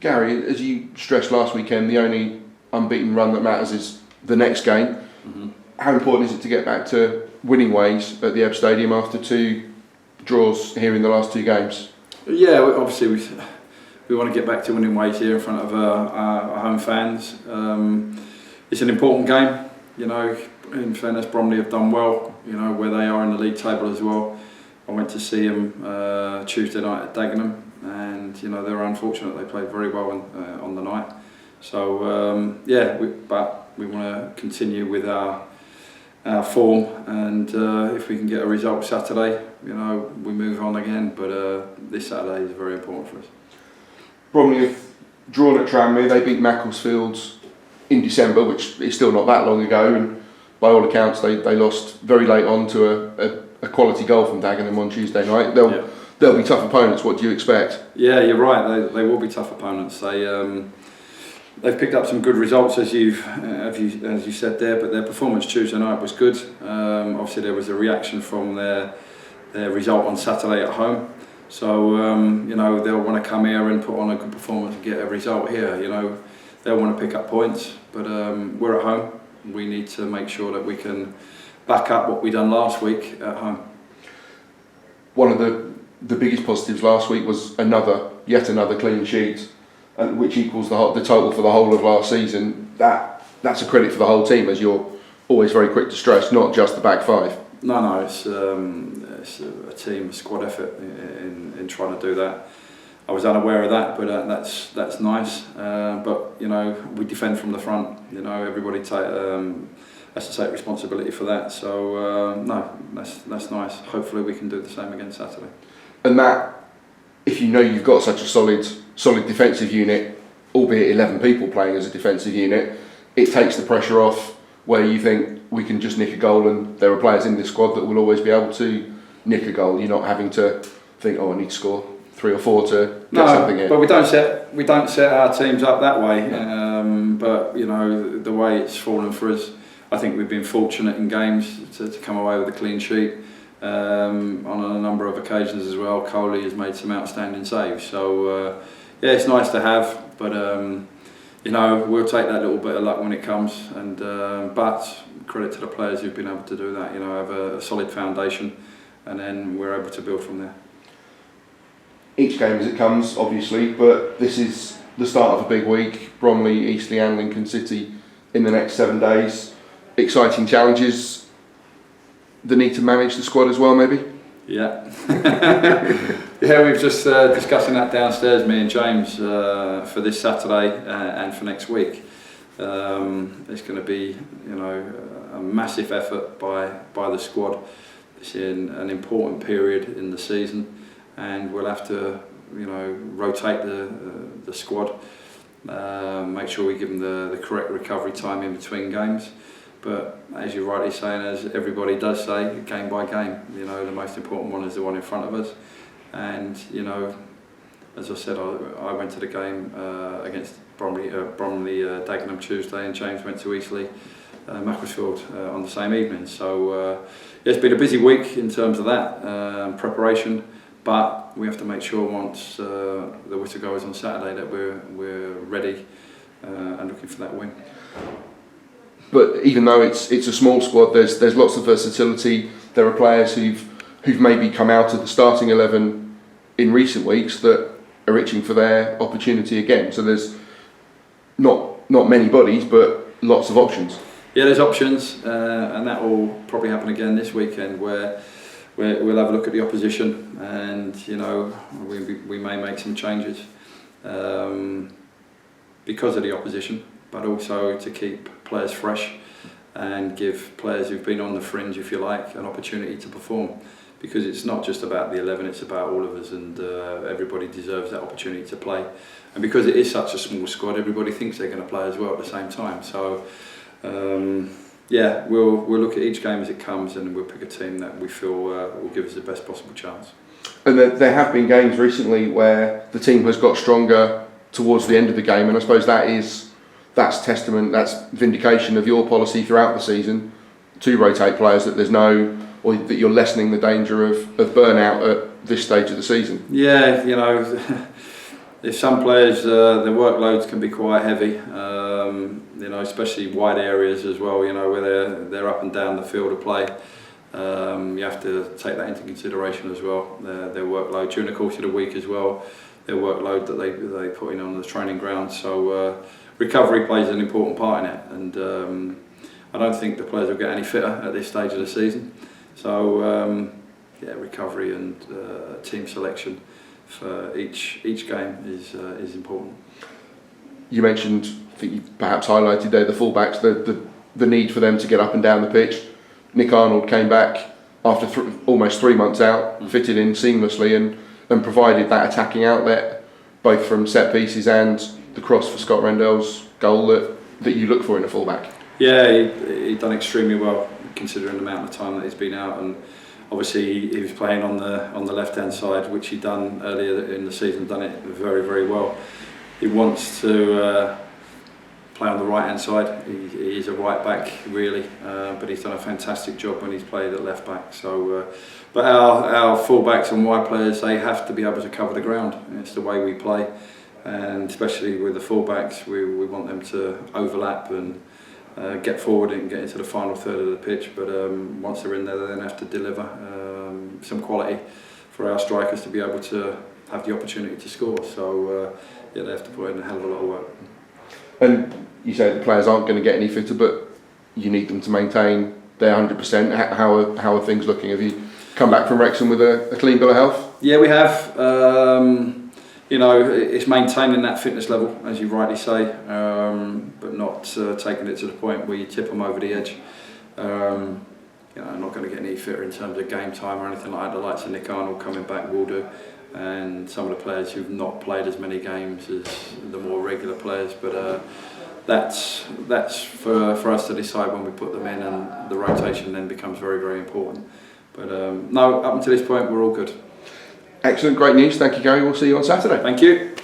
Gary, as you stressed last weekend, the only unbeaten run that matters is the next game. How important is it to get back to winning ways at the Ebb Stadium after 2 draws here in the last 2 games? Yeah, obviously we want to get back to winning ways here in front of our home fans. It's an important game, you know. In fairness, Bromley have done well, you know, where they are in the league table as well. I went to see them Tuesday night at Dagenham, and you know they were unfortunate. They played very well on the night. So but we want to continue with our form, and if we can get a result Saturday, you know, we move on again. But this Saturday is very important for us. Bromley have drawn at Tranmere. They beat Macclesfield in December, which is still not that long ago, and by all accounts they lost very late on to a quality goal from Dagenham on Tuesday night. They'll be tough opponents. What do you expect? Yeah, you're right. They will be tough opponents. They've picked up some good results as you said there, but their performance Tuesday night was good. Obviously there was a reaction from their result on Saturday at home. So you know they'll want to come here and put on a good performance and get a result here. You know they'll want to pick up points, but we're at home. We need to make sure that we can back up what we done last week at home. One of the biggest positives last week was yet another clean sheet, which equals the total for the whole of last season. That's a credit for the whole team, as you're always very quick to stress, not just the back 5. No, it's a team, a squad effort in trying to do that. I was unaware of that, but that's nice. But you know, we defend from the front. You know, everybody has to take responsibility for that. So no, that's nice. Hopefully, we can do the same again Saturday. And that, if you know you've got such a solid defensive unit, albeit 11 people playing as a defensive unit, it takes the pressure off where you think we can just nick a goal, and there are players in this squad that will always be able to nick a goal. You're not having to think, oh, I need to score 3 or 4 to get something in. But we don't set our teams up that way. But you know the way it's fallen for us, I think we've been fortunate in games to come away with a clean sheet. On a number of occasions as well, Coley has made some outstanding saves. So yeah, it's nice to have, but you know we'll take that little bit of luck when it comes. And but credit to the players who've been able to do that. You know, have a solid foundation, and then we're able to build from there. Each game as it comes, obviously, but this is the start of a big week. Bromley, Eastleigh and Lincoln City in the next 7 days. Exciting challenges. The need to manage the squad as well, maybe? Yeah. Yeah, we've just discussing that downstairs, me and James, for this Saturday and for next week. It's going to be, you know, a massive effort by the squad. It's in an important period in the season, and we'll have to, you know, rotate the squad, make sure we give them the correct recovery time in between games. But as you're rightly saying, as everybody does say, game by game, you know, the most important one is the one in front of us. And you know, as I said, I went to the game against Bromley Dagenham Tuesday, and James went to Eastleigh Macclesfield on the same evening. So yeah, it's been a busy week in terms of that preparation. But we have to make sure once the whistle goes on Saturday that we're ready and looking for that win. But even though it's a small squad, there's lots of versatility. There are players who've maybe come out of the starting 11 in recent weeks that are itching for their opportunity again. So there's not many bodies, but lots of options. Yeah, there's options, and that will probably happen again this weekend, where we'll have a look at the opposition, and you know we may make some changes because of the opposition, but also to keep players fresh and give players who've been on the fringe, if you like, an opportunity to perform. Because it's not just about the 11, it's about all of us, and everybody deserves that opportunity to play. And because it is such a small squad, everybody thinks they're going to play as well at the same time. So yeah, we'll look at each game as it comes, and we'll pick a team that we feel will give us the best possible chance. And there have been games recently where the team has got stronger towards the end of the game, and I suppose that's testament, that's vindication of your policy throughout the season to rotate players, that there's no, or that you're lessening the danger of burnout at this stage of the season. Yeah, you know, if some players, their workloads can be quite heavy, you know, especially wide areas as well, you know, where they're up and down the field of play. You have to take that into consideration as well, their workload during the course of the week as well, their workload that they put in on the training ground. So recovery plays an important part in it, and I don't think the players will get any fitter at this stage of the season. So yeah, recovery and team selection for each game is important. You mentioned, I think you perhaps highlighted there, the fullbacks, the need for them to get up and down the pitch. Nick Arnold came back after almost 3 months out, fitted in seamlessly and provided that attacking outlet, both from set pieces and the cross for Scott Rendell's goal that you look for in a fullback. Yeah, he done extremely well considering the amount of time that he's been out, and obviously he was playing on the left hand side, which he'd done earlier in the season, done it very, very well. He wants to play on the right hand side. He is a right back really, but he's done a fantastic job when he's played at left back. So, but our full backs and wide players, they have to be able to cover the ground. It's the way we play, and especially with the full backs, we want them to overlap and get forward and get into the final third of the pitch. But once they're in there, they then have to deliver some quality for our strikers to be able to have the opportunity to score. So yeah, they have to put in a hell of a lot of work. And you say the players aren't going to get any fitter, but you need them to maintain their 100%. How are things looking? Have you come back from Wrexham with a clean bill of health? Yeah, we have. You know, it's maintaining that fitness level, as you rightly say, but not taking it to the point where you tip them over the edge. You know, I'm not going to get any fitter in terms of game time or anything like that. The likes of Nick Arnold coming back will do, and some of the players who've not played as many games as the more regular players. But that's for us to decide when we put them in, and the rotation then becomes very, very important. But no, up until this point, we're all good. Excellent, great news. Thank you, Gary. We'll see you on Saturday. Thank you.